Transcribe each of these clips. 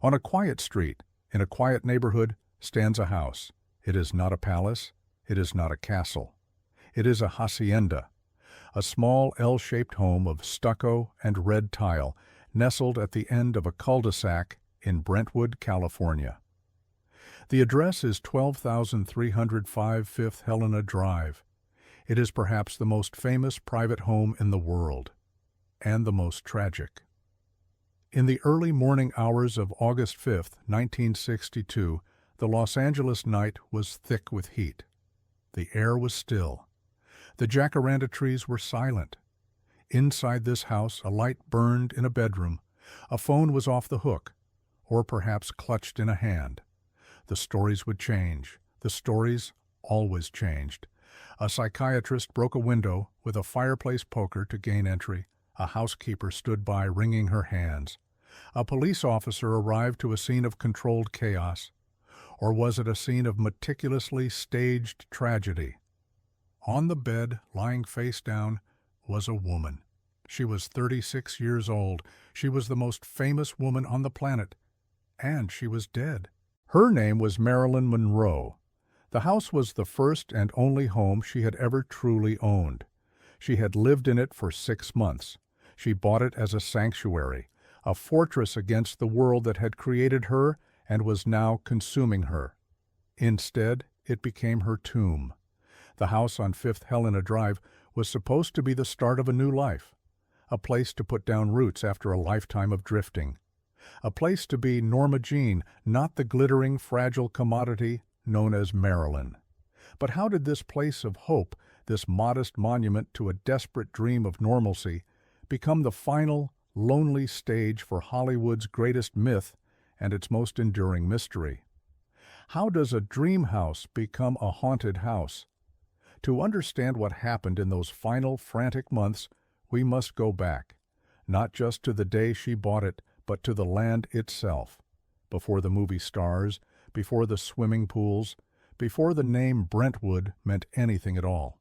On a quiet street, in a quiet neighborhood, stands a house. It is not a palace. It is not a castle. It is a hacienda, a small L-shaped home of stucco and red tile nestled at the end of a cul-de-sac in Brentwood, California. The address is 12,305 Fifth Helena Drive. It is perhaps the most famous private home in the world, and the most tragic. In the early morning hours of August 5, 1962, the Los Angeles night was thick with heat. The air was still. The jacaranda trees were silent. Inside this house, a light burned in a bedroom. A phone was off the hook, or perhaps clutched in a hand. The stories would change. The stories always changed. A psychiatrist broke a window with a fireplace poker to gain entry. A housekeeper stood by wringing her hands. A police officer arrived to a scene of controlled chaos. Or was it a scene of meticulously staged tragedy? On the bed, lying face down, was a woman. She was 36 years old. She was the most famous woman on the planet. And she was dead. Her name was Marilyn Monroe. The house was the first and only home she had ever truly owned. She had lived in it for 6 months. She bought it as a sanctuary, a fortress against the world that had created her and was now consuming her. Instead, it became her tomb. The house on Fifth Helena Drive was supposed to be the start of a new life, a place to put down roots after a lifetime of drifting, a place to be Norma Jean, not the glittering, fragile commodity known as Marilyn. But how did this place of hope, this modest monument to a desperate dream of normalcy, become the final, lonely stage for Hollywood's greatest myth and its most enduring mystery? How does a dream house become a haunted house? To understand what happened in those final frantic months, we must go back, not just to the day she bought it, but to the land itself. Before the movie stars, before the swimming pools, before the name Brentwood meant anything at all.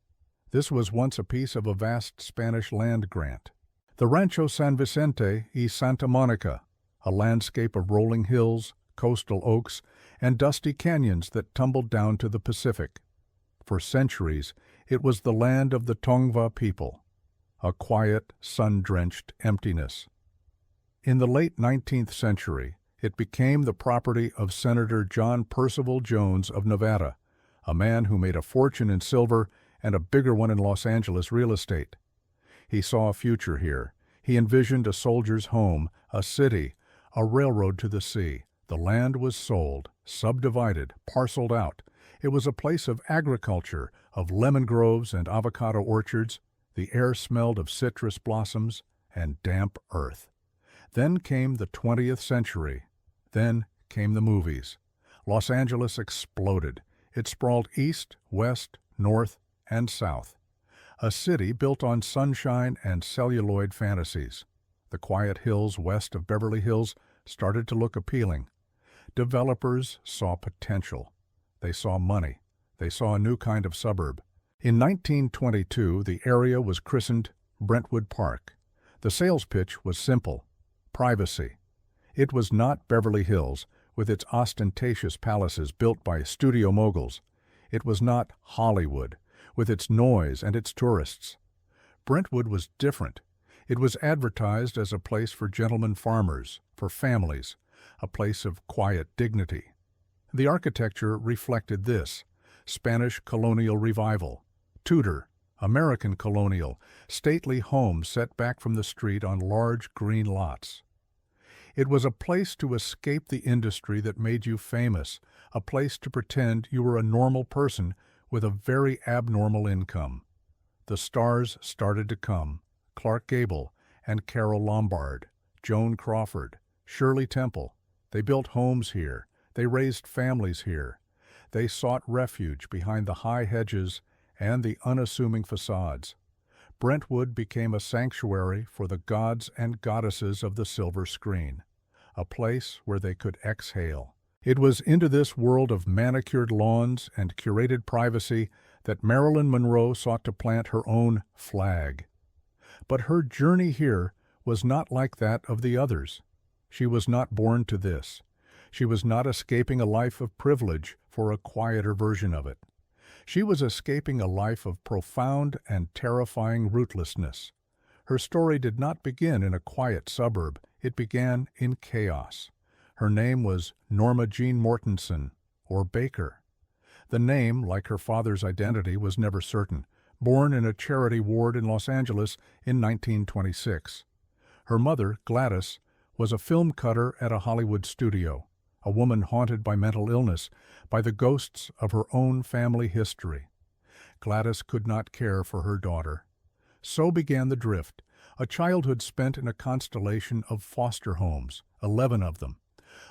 This was once a piece of a vast Spanish land grant. The Rancho San Vicente y Santa Monica, a landscape of rolling hills, coastal oaks, and dusty canyons that tumbled down to the Pacific. For centuries, it was the land of the Tongva people, a quiet, sun-drenched emptiness. In the late 19th century, it became the property of Senator John Percival Jones of Nevada, a man who made a fortune in silver and a bigger one in Los Angeles real estate. He saw a future here. He envisioned a soldier's home, a city, a railroad to the sea. The land was sold, subdivided, parceled out. It was a place of agriculture, of lemon groves and avocado orchards. The air smelled of citrus blossoms and damp earth. Then came the 20th century. Then came the movies. Los Angeles exploded. It sprawled east, west, north, and south. A city built on sunshine and celluloid fantasies. The quiet hills west of Beverly Hills started to look appealing. Developers saw potential. They saw money. They saw a new kind of suburb. In 1922, the area was christened Brentwood Park. The sales pitch was simple: privacy. It was not Beverly Hills, with its ostentatious palaces built by studio moguls. It was not Hollywood, with its noise and its tourists. Brentwood was different. It was advertised as a place for gentlemen farmers, for families, a place of quiet dignity. The architecture reflected this: Spanish colonial revival, Tudor, American colonial, stately homes set back from the street on large green lots. It was a place to escape the industry that made you famous, a place to pretend you were a normal person with a very abnormal income. The stars started to come: Clark Gable and Carole Lombard, Joan Crawford, Shirley Temple. They built homes here. They raised families here. They sought refuge behind the high hedges and the unassuming facades. Brentwood became a sanctuary for the gods and goddesses of the silver screen, a place where they could exhale. It was into this world of manicured lawns and curated privacy that Marilyn Monroe sought to plant her own flag. But her journey here was not like that of the others. She was not born to this. She was not escaping a life of privilege for a quieter version of it. She was escaping a life of profound and terrifying rootlessness. Her story did not begin in a quiet suburb. It began in chaos. Her name was Norma Jean Mortensen, or Baker. The name, like her father's identity, was never certain. Born in a charity ward in Los Angeles in 1926. Her mother, Gladys, was a film cutter at a Hollywood studio, a woman haunted by mental illness, by the ghosts of her own family history. Gladys could not care for her daughter. So began the drift, a childhood spent in a constellation of foster homes, 11 of them,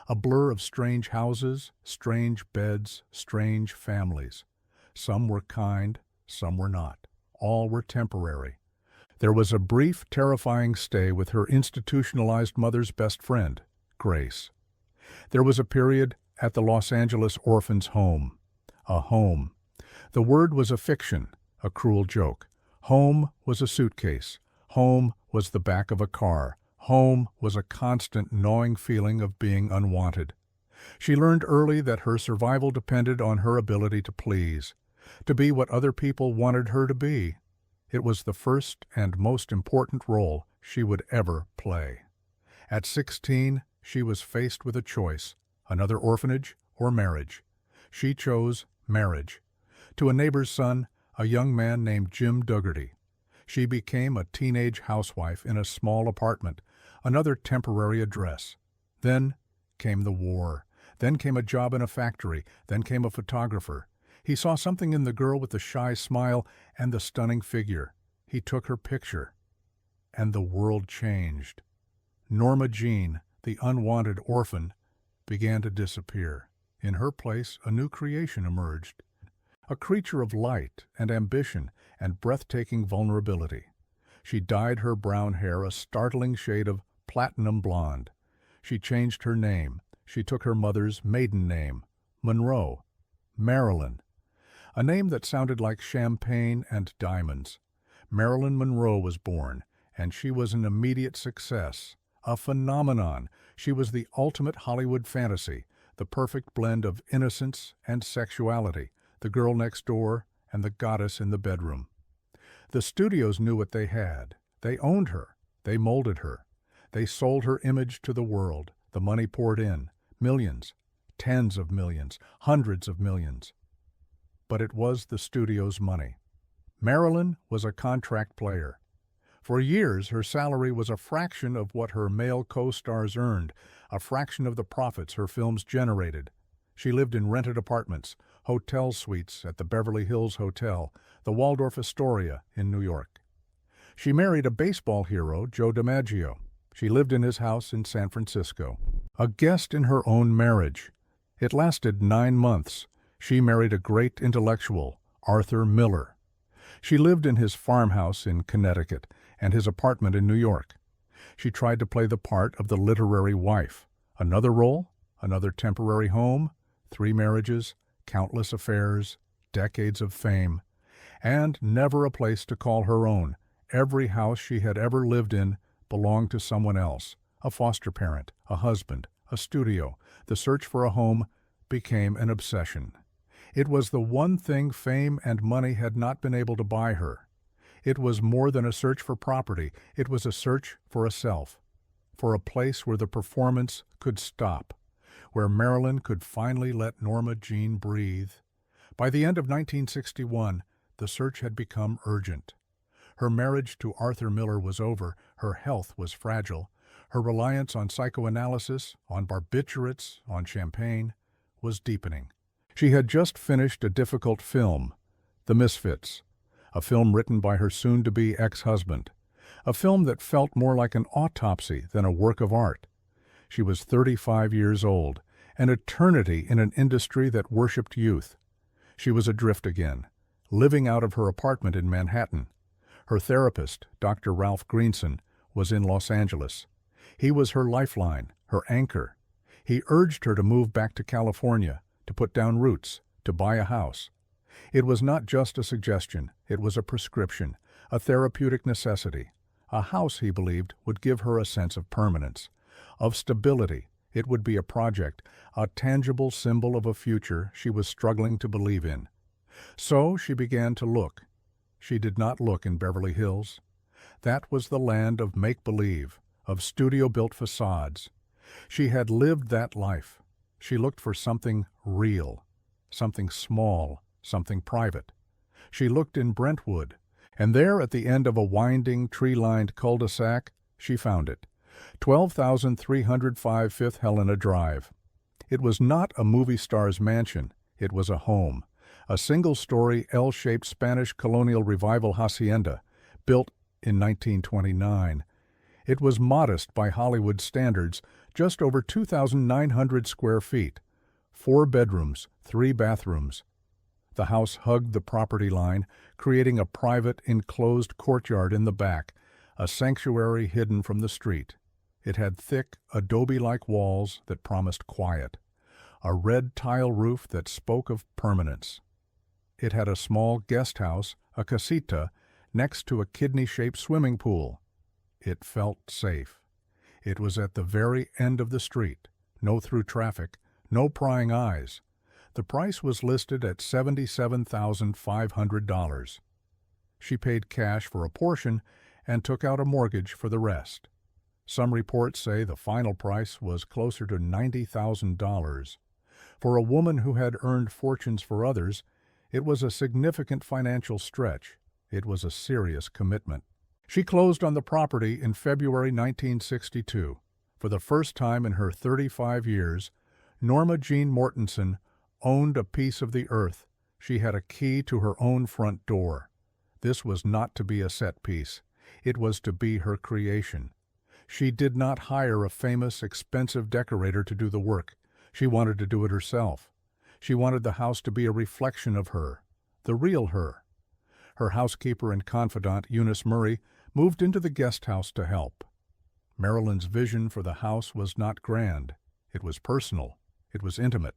a blur of strange houses, strange beds, strange families. Some were kind, some were not. All were temporary. There was a brief, terrifying stay with her institutionalized mother's best friend, Grace. There was a period at the Los Angeles Orphans' Home. A home. The word was a fiction, a cruel joke. Home was a suitcase. Home was the back of a car. Home was a constant gnawing feeling of being unwanted. She learned early that her survival depended on her ability to please, to be what other people wanted her to be. It was the first and most important role she would ever play. At 16, she was faced with a choice, another orphanage or marriage. She chose marriage. To a neighbor's son, a young man named Jim Dougherty. She became a teenage housewife in a small apartment, another temporary address. Then came the war. Then came a job in a factory. Then came a photographer. He saw something in the girl with the shy smile and the stunning figure. He took her picture. And the world changed. Norma Jean, the unwanted orphan, began to disappear. In her place, a new creation emerged. A creature of light and ambition and breathtaking vulnerability. She dyed her brown hair a startling shade of platinum blonde. She changed her name. She took her mother's maiden name, Monroe, Marilyn, a name that sounded like champagne and diamonds. Marilyn Monroe was born, and she was an immediate success, a phenomenon. She was the ultimate Hollywood fantasy, the perfect blend of innocence and sexuality, the girl next door and the goddess in the bedroom. The studios knew what they had. They owned her. They molded her. They sold her image to the world. The money poured in. Millions, tens of millions, hundreds of millions. But it was the studio's money. Marilyn was a contract player. For years, her salary was a fraction of what her male co-stars earned, a fraction of the profits her films generated. She lived in rented apartments, hotel suites at the Beverly Hills Hotel, the Waldorf Astoria in New York. She married a baseball hero, Joe DiMaggio. She lived in his house in San Francisco. A guest in her own marriage. It lasted 9 months. She married a great intellectual, Arthur Miller. She lived in his farmhouse in Connecticut and his apartment in New York. She tried to play the part of the literary wife. Another role, another temporary home, 3 marriages, countless affairs, decades of fame, and never a place to call her own. Every house she had ever lived in belonged to someone else, a foster parent, a husband, a studio. The search for a home became an obsession. It was the one thing fame and money had not been able to buy her. It was more than a search for property. It was a search for a self, for a place where the performance could stop, where Marilyn could finally let Norma Jean breathe. By the end of 1961, the search had become urgent. Her marriage to Arthur Miller was over. Her health was fragile. Her reliance on psychoanalysis, on barbiturates, on champagne, was deepening. She had just finished a difficult film, The Misfits, a film written by her soon-to-be ex-husband, a film that felt more like an autopsy than a work of art. She was 35 years old, an eternity in an industry that worshipped youth. She was adrift again, living out of her apartment in Manhattan. Her therapist, Dr. Ralph Greenson, was in Los Angeles. He was her lifeline, her anchor. He urged her to move back to California, to put down roots, to buy a house. It was not just a suggestion, it was a prescription, a therapeutic necessity. A house, he believed, would give her a sense of permanence, of stability. It would be a project, a tangible symbol of a future she was struggling to believe in. So she began to look. She did not look in Beverly Hills. That was the land of make-believe, of studio-built facades. She had lived that life. She looked for something real, something small, something private. She looked in Brentwood, and there at the end of a winding, tree-lined cul-de-sac, she found it. 12,305 Fifth Helena Drive. It was not a movie star's mansion. It was a home. A single-story, L-shaped Spanish colonial revival hacienda, built in 1929. It was modest by Hollywood standards, just over 2,900 square feet. 4 bedrooms, 3 bathrooms. The house hugged the property line, creating a private, enclosed courtyard in the back, a sanctuary hidden from the street. It had thick, adobe-like walls that promised quiet, a red tile roof that spoke of permanence. It had a small guest house, a casita, next to a kidney-shaped swimming pool. It felt safe. It was at the very end of the street, no through traffic, no prying eyes. The price was listed at $77,500. She paid cash for a portion and took out a mortgage for the rest. Some reports say the final price was closer to $90,000. For a woman who had earned fortunes for others, it was a significant financial stretch. It was a serious commitment. She closed on the property in February 1962. For the first time in her 35 years, Norma Jean Mortensen owned a piece of the earth. She had a key to her own front door. This was not to be a set piece. It was to be her creation. She did not hire a famous, expensive decorator to do the work. She wanted to do it herself. She wanted the house to be a reflection of her, the real her. Her housekeeper and confidant, Eunice Murray, moved into the guest house to help. Marilyn's vision for the house was not grand. It was personal. It was intimate.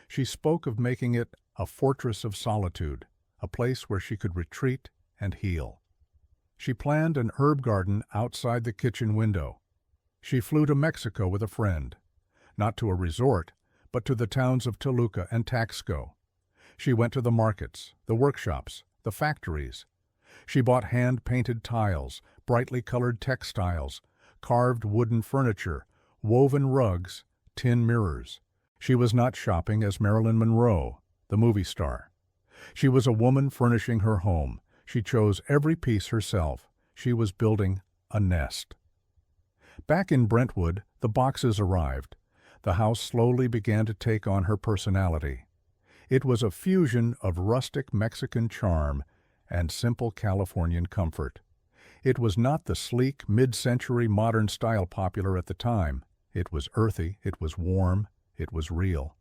She spoke of making it a fortress of solitude, a place where she could retreat and heal. She planned an herb garden outside the kitchen window. She flew to Mexico with a friend, not to a resort, but to the towns of Toluca and Taxco. She went to the markets, the workshops, the factories. She bought hand-painted tiles, brightly colored textiles, carved wooden furniture, woven rugs, tin mirrors. She was not shopping as Marilyn Monroe, the movie star. She was a woman furnishing her home. She chose every piece herself. She was building a nest. Back in Brentwood, the boxes arrived. The house slowly began to take on her personality. It was a fusion of rustic Mexican charm and simple Californian comfort. It was not the sleek, mid-century modern style popular at the time. It was earthy, it was warm, it was real.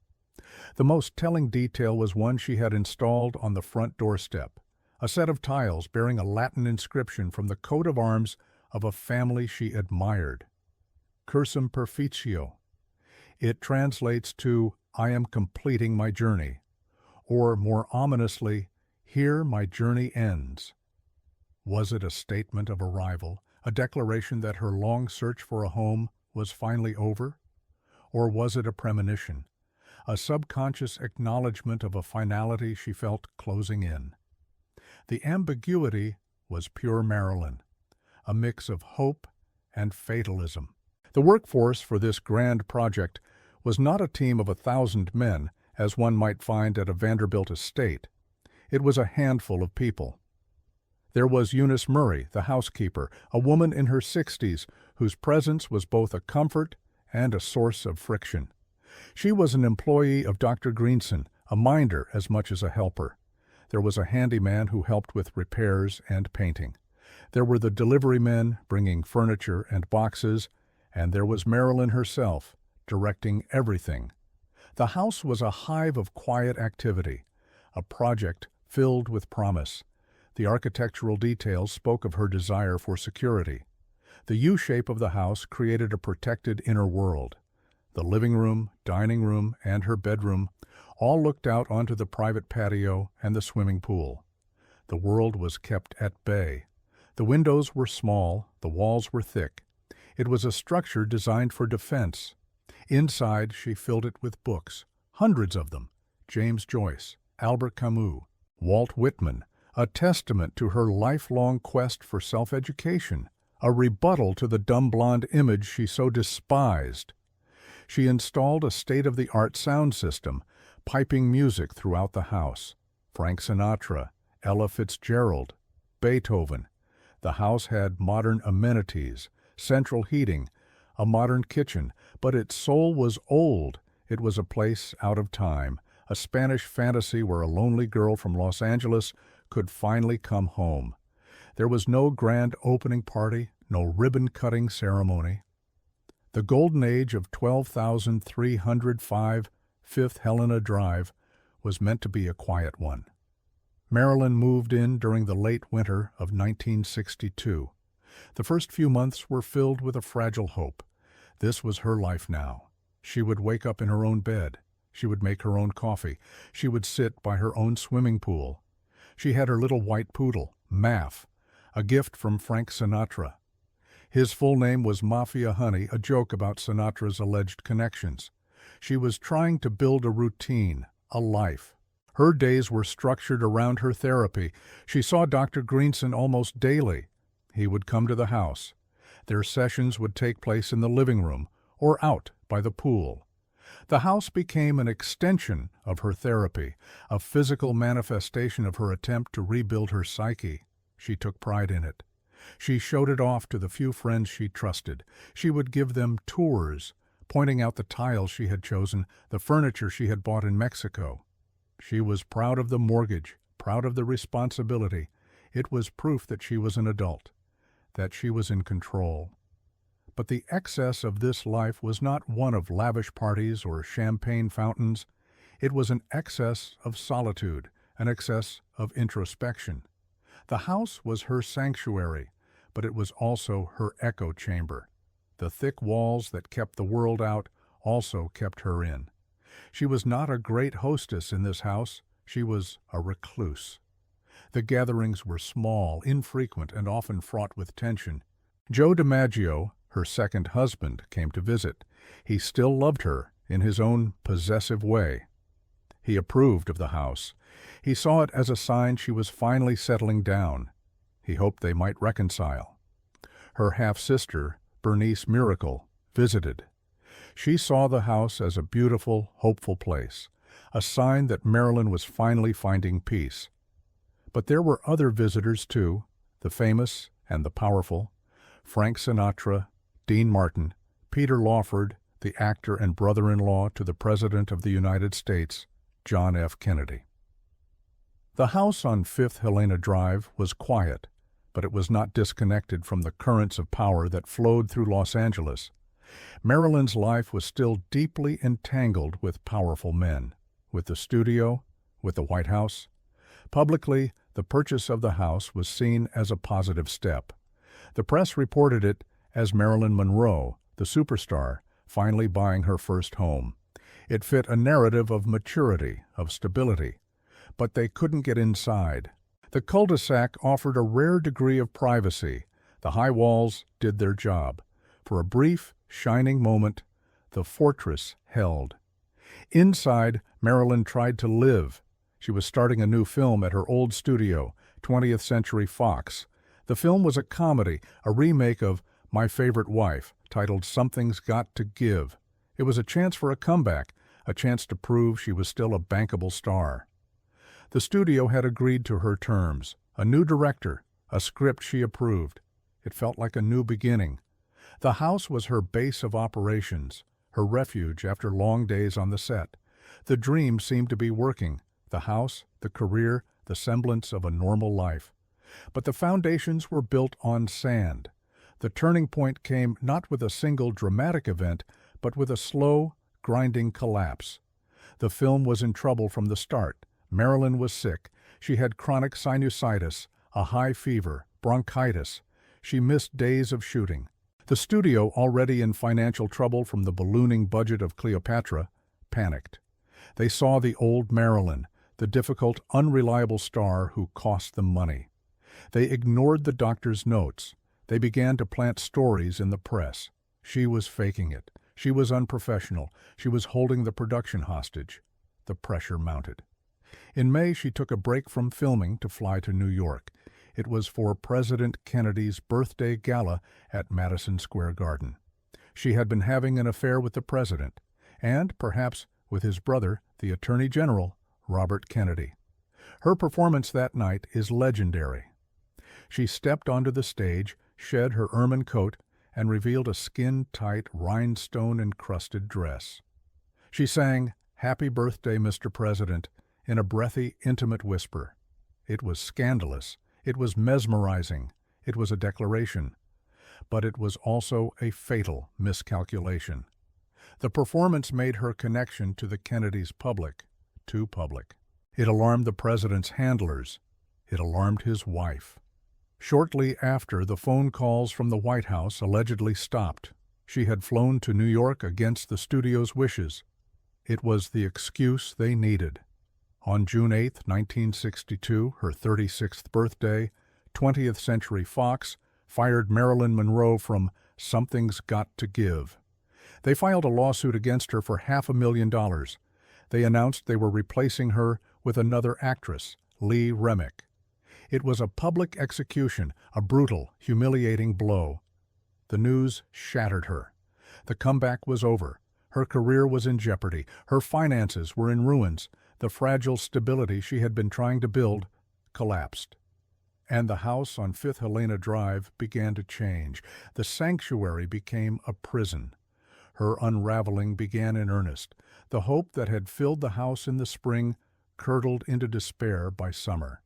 The most telling detail was one she had installed on the front doorstep, a set of tiles bearing a Latin inscription from the coat of arms of a family she admired. Cursum perficio. It translates to, "I am completing my journey," or more ominously, "Here my journey ends." Was it a statement of arrival, a declaration that her long search for a home was finally over? Or was it a premonition, a subconscious acknowledgement of a finality she felt closing in? The ambiguity was pure Marilyn, a mix of hope and fatalism. The workforce for this grand project was not a team of 1,000 men, as one might find at a Vanderbilt estate. It was a handful of people. There was Eunice Murray, the housekeeper, a woman in her 60s whose presence was both a comfort and a source of friction. She was an employee of Dr. Greenson, a minder as much as a helper. There was a handyman who helped with repairs and painting. There were the delivery men bringing furniture and boxes, and there was Marilyn herself, directing everything. The house was a hive of quiet activity, a project filled with promise. The architectural details spoke of her desire for security. The U-shape of the house created a protected inner world. The living room, dining room, and her bedroom all looked out onto the private patio and the swimming pool. The world was kept at bay. The windows were small, the walls were thick. It was a structure designed for defense. Inside, she filled it with books, hundreds of them. James Joyce, Albert Camus, Walt Whitman, a testament to her lifelong quest for self-education, a rebuttal to the dumb blonde image she so despised. She installed a state-of-the-art sound system, piping music throughout the house. Frank Sinatra, Ella Fitzgerald, Beethoven. The house had modern amenities, central heating, a modern kitchen, but its soul was old. It was a place out of time, a Spanish fantasy where a lonely girl from Los Angeles could finally come home. There was no grand opening party, no ribbon-cutting ceremony. The golden age of 12,305 Fifth Helena Drive was meant to be a quiet one. Marilyn moved in during the late winter of 1962. The first few months were filled with a fragile hope. This was her life now. She would wake up in her own bed. She would make her own coffee. She would sit by her own swimming pool. She had her little white poodle, Maff, a gift from Frank Sinatra. His full name was Mafia Honey, a joke about Sinatra's alleged connections. She was trying to build a routine, a life. Her days were structured around her therapy. She saw Dr. Greenson almost daily. He would come to the house. Their sessions would take place in the living room or out by the pool. The house became an extension of her therapy, a physical manifestation of her attempt to rebuild her psyche. She took pride in it. She showed it off to the few friends she trusted. She would give them tours, pointing out the tiles she had chosen, the furniture she had bought in Mexico. She was proud of the mortgage, proud of the responsibility. It was proof that she was an adult, that she was in control. But the excess of this life was not one of lavish parties or champagne fountains. It was an excess of solitude, an excess of introspection. The house was her sanctuary, but it was also her echo chamber. The thick walls that kept the world out also kept her in. She was not a great hostess in this house. She was a recluse. The gatherings were small, infrequent, and often fraught with tension. Joe DiMaggio, her second husband, came to visit. He still loved her in his own possessive way. He approved of the house. He saw it as a sign she was finally settling down. He hoped they might reconcile. Her half-sister, Bernice Miracle, visited. She saw the house as a beautiful, hopeful place, a sign that Marilyn was finally finding peace. But there were other visitors too, the famous and the powerful, Frank Sinatra, Dean Martin, Peter Lawford, the actor and brother-in-law to the President of the United States, John F. Kennedy. The house on Fifth Helena Drive was quiet, but it was not disconnected from the currents of power that flowed through Los Angeles. Marilyn's life was still deeply entangled with powerful men, with the studio, with the White House. Publicly, the purchase of the house was seen as a positive step. The press reported it as Marilyn Monroe, the superstar, finally buying her first home. It fit a narrative of maturity, of stability. But they couldn't get inside. The cul-de-sac offered a rare degree of privacy. The high walls did their job. For a brief, shining moment, the fortress held. Inside, Marilyn tried to live. She was starting a new film at her old studio, 20th Century Fox. The film was a comedy, a remake of My Favorite Wife, titled Something's Got to Give. It was a chance for a comeback, a chance to prove she was still a bankable star. The studio had agreed to her terms, a new director, a script she approved. It felt like a new beginning. The house was her base of operations, her refuge after long days on the set. The dream seemed to be working, the house, the career, the semblance of a normal life. But the foundations were built on sand. The turning point came not with a single dramatic event, but with a slow, grinding collapse. The film was in trouble from the start. Marilyn was sick. She had chronic sinusitis, a high fever, bronchitis. She missed days of shooting. The studio, already in financial trouble from the ballooning budget of Cleopatra, panicked. They saw the old Marilyn, the difficult, unreliable star who cost them money. They ignored the doctor's notes. They began to plant stories in the press. She was faking it. She was unprofessional. She was holding the production hostage. The pressure mounted. In May, she took a break from filming to fly to New York. It was for President Kennedy's birthday gala at Madison Square Garden. She had been having an affair with the president, and perhaps with his brother, the Attorney General, Robert Kennedy. Her performance that night is legendary. She stepped onto the stage, shed her ermine coat, and revealed a skin-tight, rhinestone-encrusted dress. She sang, "Happy Birthday, Mr. President," in a breathy, intimate whisper. It was scandalous. It was mesmerizing. It was a declaration. But it was also a fatal miscalculation. The performance made her connection to the Kennedys public, too public. It alarmed the president's handlers. It alarmed his wife. Shortly after, the phone calls from the White House allegedly stopped. She had flown to New York against the studio's wishes. It was the excuse they needed. On June 8, 1962, her 36th birthday, 20th Century Fox fired Marilyn Monroe from Something's Got to Give. They filed a lawsuit against her for $500,000. They announced they were replacing her with another actress, Lee Remick. It was a public execution, a brutal, humiliating blow. The news shattered her. The comeback was over. Her career was in jeopardy. Her finances were in ruins. The fragile stability she had been trying to build collapsed. And the house on Fifth Helena Drive began to change. The sanctuary became a prison. Her unraveling began in earnest. The hope that had filled the house in the spring curdled into despair by summer.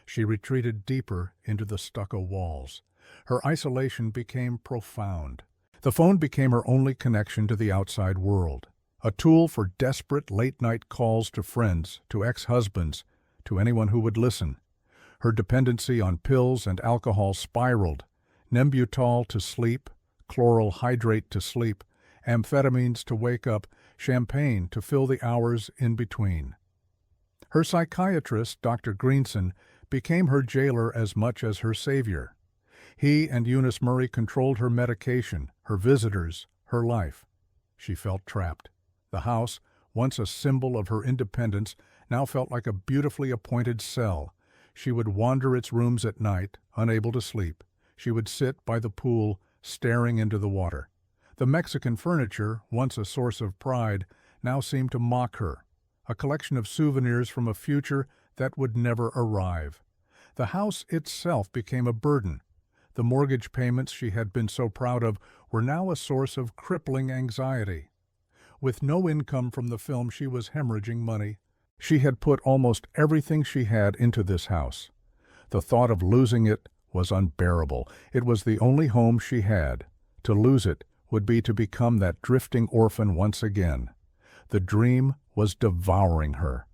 She retreated deeper into the stucco walls. Her isolation became profound. The phone became her only connection to the outside world, a tool for desperate late-night calls to friends, to ex-husbands, to anyone who would listen. Her dependency on pills and alcohol spiraled, Nembutal to sleep, chloral hydrate to sleep, amphetamines to wake up, champagne to fill the hours in between. Her psychiatrist, Dr. Greenson, became her jailer as much as her savior. He and Eunice Murray controlled her medication, her visitors, her life. She felt trapped. The house, once a symbol of her independence, now felt like a beautifully appointed cell. She would wander its rooms at night, unable to sleep. She would sit by the pool, staring into the water. The Mexican furniture, once a source of pride, now seemed to mock her, a collection of souvenirs from a future that would never arrive. The house itself became a burden. The mortgage payments she had been so proud of were now a source of crippling anxiety. With no income from the film, she was hemorrhaging money. She had put almost everything she had into this house. The thought of losing it was unbearable. It was the only home she had. To lose it would be to become that drifting orphan once again. The dream was devouring her.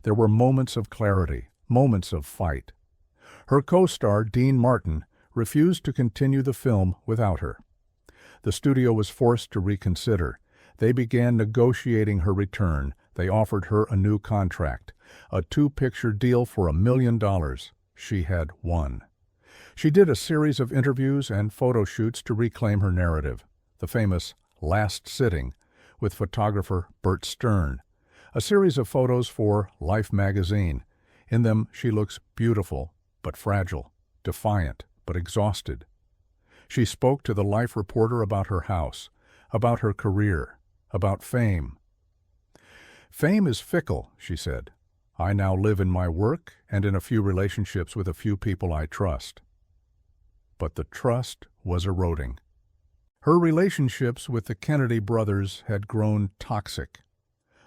There were moments of clarity, moments of fight. Her co-star, Dean Martin, refused to continue the film without her. The studio was forced to reconsider. They began negotiating her return. They offered her a new contract, a 2-picture deal for $1 million. She had won. She did a series of interviews and photo shoots to reclaim her narrative, the famous Last Sitting, with photographer Bert Stern, a series of photos for Life magazine. In them, she looks beautiful but fragile, defiant but exhausted. She spoke to the Life reporter about her house, about her career, about fame. "Fame is fickle," she said. "I now live in my work and in a few relationships with a few people I trust." But the trust was eroding. Her relationships with the Kennedy brothers had grown toxic.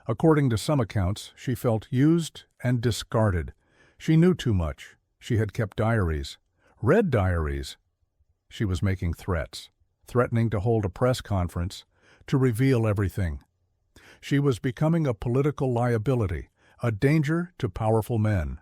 According to some accounts, she felt used and discarded. She knew too much. She had kept diaries, read diaries. She was making threats, threatening to hold a press conference, to reveal everything. She was becoming a political liability, a danger to powerful men.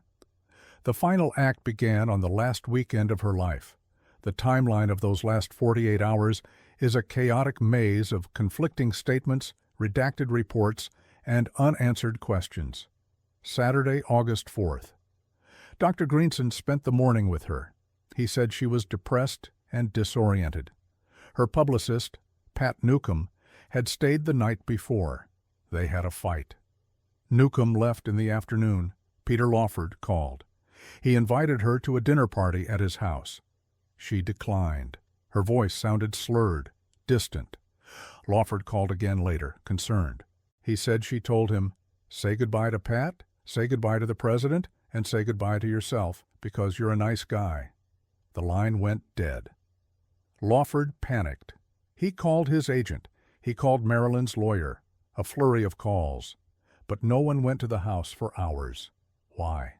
The final act began on the last weekend of her life. The timeline of those last 48 hours is a chaotic maze of conflicting statements, redacted reports, and unanswered questions. Saturday, August 4th. Dr. Greenson spent the morning with her. He said she was depressed and disoriented. Her publicist, Pat Newcomb, had stayed the night before. They had a fight. Newcomb left in the afternoon. Peter Lawford called. He invited her to a dinner party at his house. She declined. Her voice sounded slurred, distant. Lawford called again later, concerned. He said she told him, "Say goodbye to Pat, say goodbye to the president, and say goodbye to yourself, because you're a nice guy." The line went dead. Lawford panicked. He called his agent. He called Marilyn's lawyer. A flurry of calls. But no one went to the house for hours. Why?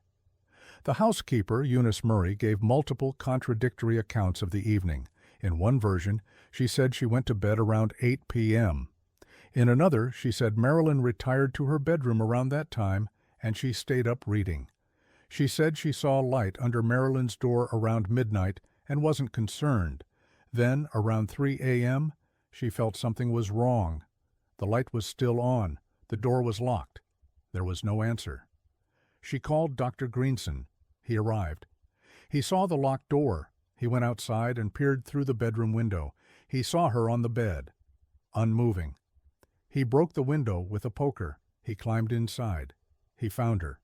The housekeeper, Eunice Murray, gave multiple contradictory accounts of the evening. In one version, she said she went to bed around 8 p.m. In another, she said Marilyn retired to her bedroom around that time and she stayed up reading. She said she saw light under Marilyn's door around midnight and wasn't concerned. Then, around 3 a.m., she felt something was wrong. The light was still on. The door was locked. There was no answer. She called Dr. Greenson. He arrived. He saw the locked door. He went outside and peered through the bedroom window. He saw her on the bed, unmoving. He broke the window with a poker. He climbed inside. He found her.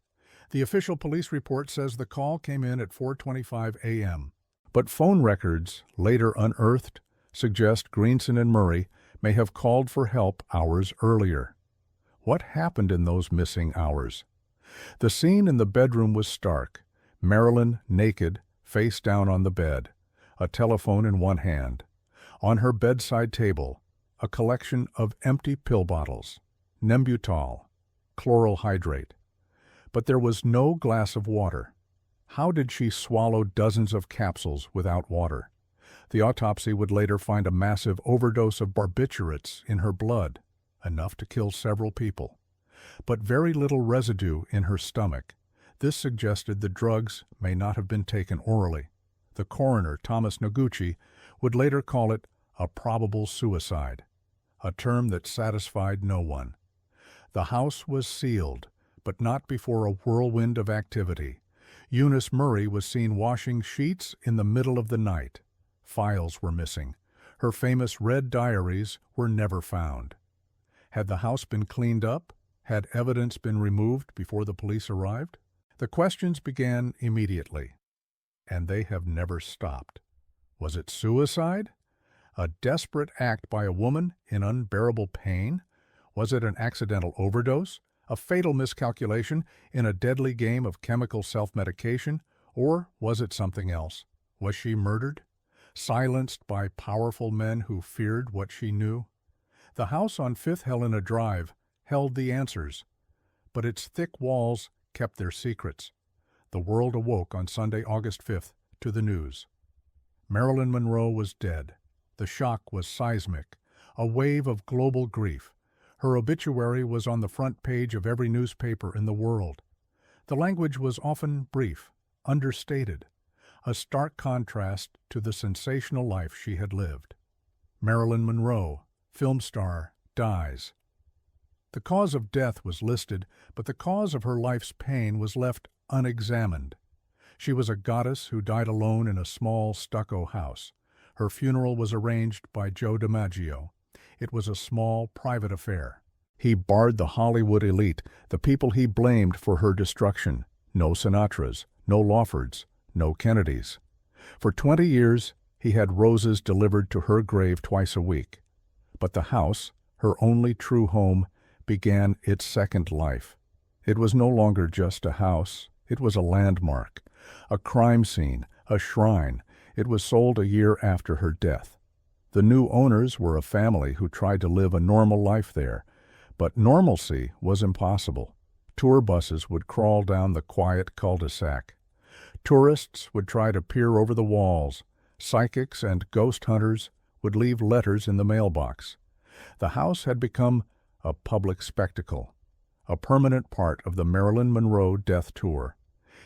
The official police report says the call came in at 4:25 a.m. But phone records, later unearthed, suggest Greenson and Murray may have called for help hours earlier. What happened in those missing hours? The scene in the bedroom was stark. Marilyn, naked, face down on the bed, a telephone in one hand. On her bedside table, a collection of empty pill bottles, Nembutal, chloral hydrate. But there was no glass of water. How did she swallow dozens of capsules without water? The autopsy would later find a massive overdose of barbiturates in her blood, enough to kill several people. But very little residue in her stomach. This suggested the drugs may not have been taken orally. The coroner, Thomas Noguchi, would later call it a probable suicide, a term that satisfied no one. The house was sealed, but not before a whirlwind of activity. Eunice Murray was seen washing sheets in the middle of the night. Files were missing. Her famous red diaries were never found. Had the house been cleaned up? Had evidence been removed before the police arrived? The questions began immediately, and they have never stopped. Was it suicide? A desperate act by a woman in unbearable pain? Was it an accidental overdose? A fatal miscalculation in a deadly game of chemical self-medication? Or was it something else? Was she murdered? Silenced by powerful men who feared what she knew? The house on 5th Helena Drive held the answers, but its thick walls kept their secrets. The world awoke on Sunday, August 5th, to the news. Marilyn Monroe was dead. The shock was seismic, a wave of global grief. Her obituary was on the front page of every newspaper in the world. The language was often brief, understated, a stark contrast to the sensational life she had lived. Marilyn Monroe, film star, dies. The cause of death was listed, but the cause of her life's pain was left unexamined. She was a goddess who died alone in a small stucco house. Her funeral was arranged by Joe DiMaggio. It was a small, private affair. He barred the Hollywood elite, the people he blamed for her destruction. No Sinatras, no Lawfords, no Kennedys. For 20 years, he had roses delivered to her grave twice a week. But the house, her only true home, began its second life. It was no longer just a house. It was a landmark, a crime scene, a shrine. It was sold a year after her death. The new owners were a family who tried to live a normal life there, but normalcy was impossible. Tour buses would crawl down the quiet cul-de-sac. Tourists would try to peer over the walls. Psychics and ghost hunters would leave letters in the mailbox. The house had become a public spectacle, a permanent part of the Marilyn Monroe death tour.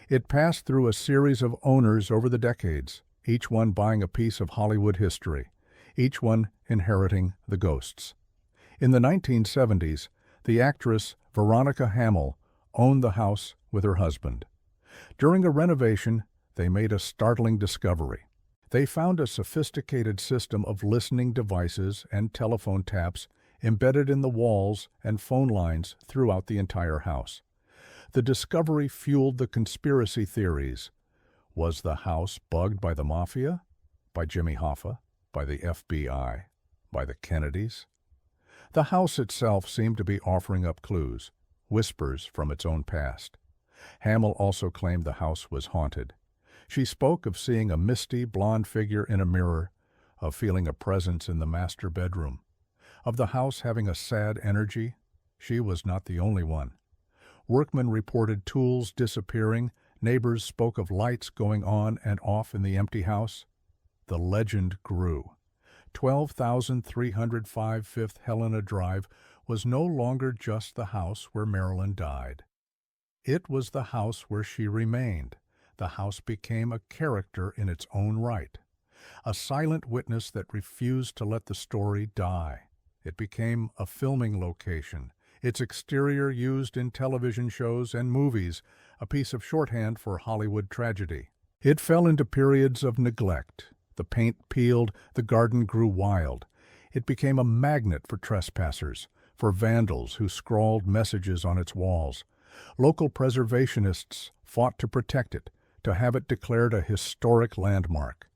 It passed through a series of owners over the decades, each one buying a piece of Hollywood history, each one inheriting the ghosts. In the 1970s, the actress Veronica Hamill owned the house with her husband. During a renovation, they made a startling discovery. They found a sophisticated system of listening devices and telephone taps embedded in the walls and phone lines throughout the entire house. The discovery fueled the conspiracy theories. Was the house bugged by the mafia? By Jimmy Hoffa? By the FBI? By the Kennedys? The house itself seemed to be offering up clues, whispers from its own past. Hamill also claimed the house was haunted. She spoke of seeing a misty, blonde figure in a mirror, of feeling a presence in the master bedroom, of the house having a sad energy. She was not the only one. Workmen reported tools disappearing. Neighbors spoke of lights going on and off in the empty house. The legend grew. 12,305 Fifth Helena Drive was no longer just the house where Marilyn died. It was the house where she remained. The house became a character in its own right, a silent witness that refused to let the story die. It became a filming location, its exterior used in television shows and movies, a piece of shorthand for Hollywood tragedy. It fell into periods of neglect. The paint peeled, the garden grew wild. It became a magnet for trespassers, for vandals who scrawled messages on its walls. Local preservationists fought to protect it, to have it declared a historic landmark.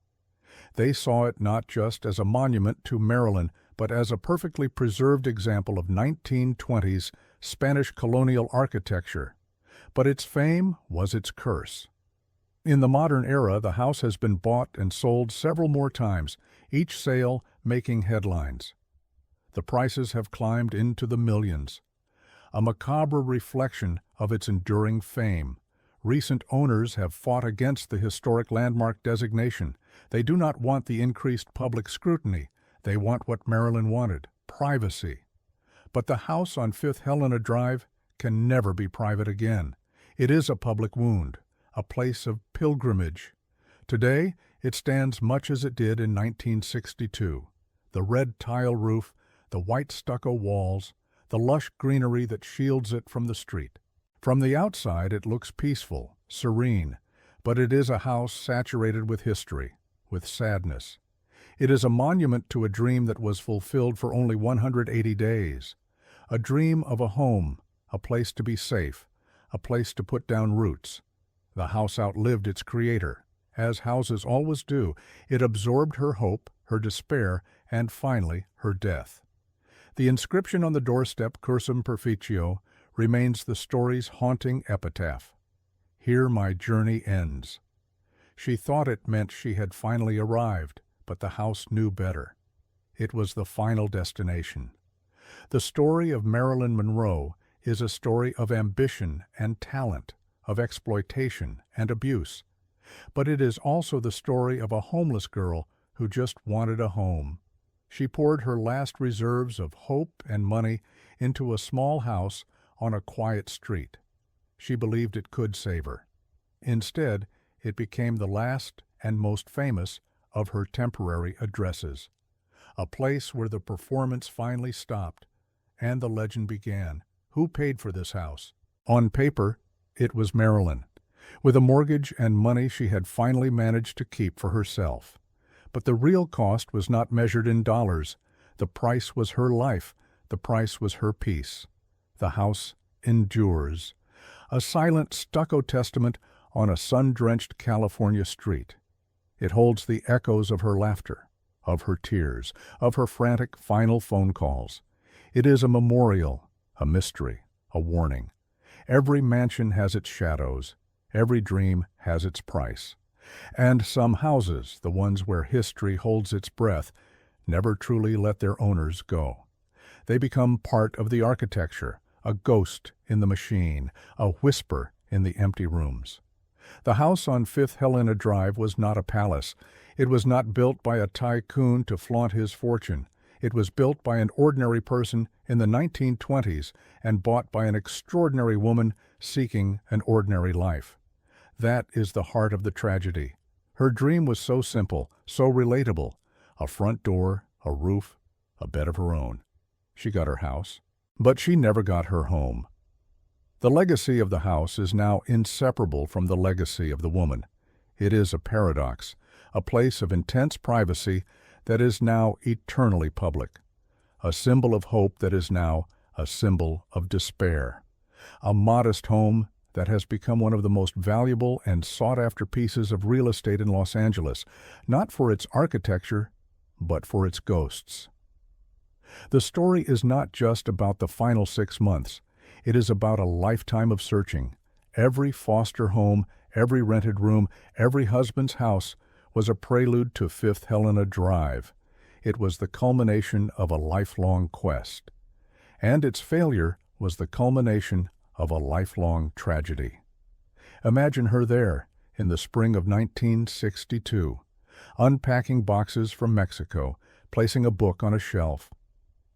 They saw it not just as a monument to Marilyn, but as a perfectly preserved example of 1920s Spanish colonial architecture. But its fame was its curse. In the modern era, the house has been bought and sold several more times, each sale making headlines. The prices have climbed into the millions. A macabre reflection of its enduring fame. Recent owners have fought against the historic landmark designation. They do not want the increased public scrutiny. They want what Marilyn wanted, privacy. But the house on Fifth Helena Drive can never be private again. It is a public wound, a place of pilgrimage. Today, it stands much as it did in 1962. The red tile roof, the white stucco walls, the lush greenery that shields it from the street. From the outside, it looks peaceful, serene, but it is a house saturated with history, with sadness. It is a monument to a dream that was fulfilled for only 180 days. A dream of a home, a place to be safe, a place to put down roots. The house outlived its creator. As houses always do, it absorbed her hope, her despair, and finally, her death. The inscription on the doorstep, Cursum Perficio, remains the story's haunting epitaph. Here my journey ends. She thought it meant she had finally arrived, but the house knew better. It was the final destination. The story of Marilyn Monroe is a story of ambition and talent, of exploitation and abuse. But it is also the story of a homeless girl who just wanted a home. She poured her last reserves of hope and money into a small house on a quiet street. She believed it could save her. Instead, it became the last and most famous of her temporary addresses, a place where the performance finally stopped and the legend began. Who paid for this house? On paper, it was Marilyn. With a mortgage and money she had finally managed to keep for herself. But the real cost was not measured in dollars. The price was her life. The price was her peace. The house endures, a silent stucco testament on a sun-drenched California street. It holds the echoes of her laughter, of her tears, of her frantic final phone calls. It is a memorial, a mystery, a warning. Every mansion has its shadows. Every dream has its price. And some houses, the ones where history holds its breath, never truly let their owners go. They become part of the architecture, a ghost in the machine, a whisper in the empty rooms. The house on Fifth Helena Drive was not a palace. It was not built by a tycoon to flaunt his fortune. It was built by an ordinary person in the 1920s and bought by an extraordinary woman seeking an ordinary life. That is the heart of the tragedy. Her dream was so simple, so relatable. A front door, a roof, a bed of her own. She got her house, but she never got her home. The legacy of the house is now inseparable from the legacy of the woman. It is a paradox, a place of intense privacy that is now eternally public, a symbol of hope that is now a symbol of despair. A modest home that has become one of the most valuable and sought-after pieces of real estate in Los Angeles, not for its architecture, but for its ghosts. The story is not just about the final 6 months. It is about a lifetime of searching. Every foster home, every rented room, every husband's house was a prelude to Fifth Helena Drive. It was the culmination of a lifelong quest. And its failure was the culmination of a lifelong tragedy. Imagine her there in the spring of 1962, unpacking boxes from Mexico, placing a book on a shelf,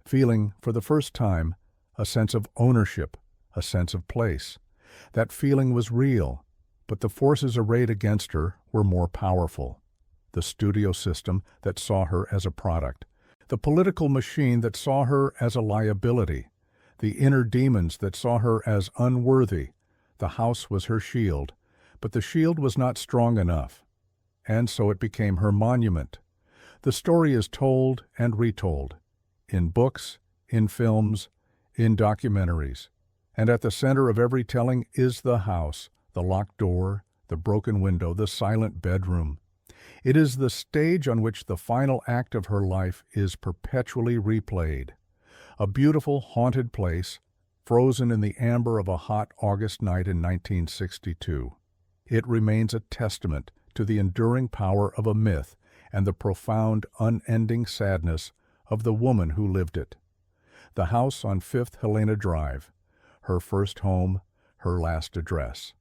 feeling, for the first time, a sense of ownership, a sense of place. That feeling was real, but the forces arrayed against her were more powerful. The studio system that saw her as a product, the political machine that saw her as a liability, the inner demons that saw her as unworthy. The house was her shield, but the shield was not strong enough, and so it became her monument. The story is told and retold, in books, in films, in documentaries, and at the center of every telling is the house, the locked door, the broken window, the silent bedroom. It is the stage on which the final act of her life is perpetually replayed. A beautiful, haunted place, frozen in the amber of a hot August night in 1962. It remains a testament to the enduring power of a myth and the profound, unending sadness of the woman who lived it. The house on Fifth Helena Drive, her first home, her last address.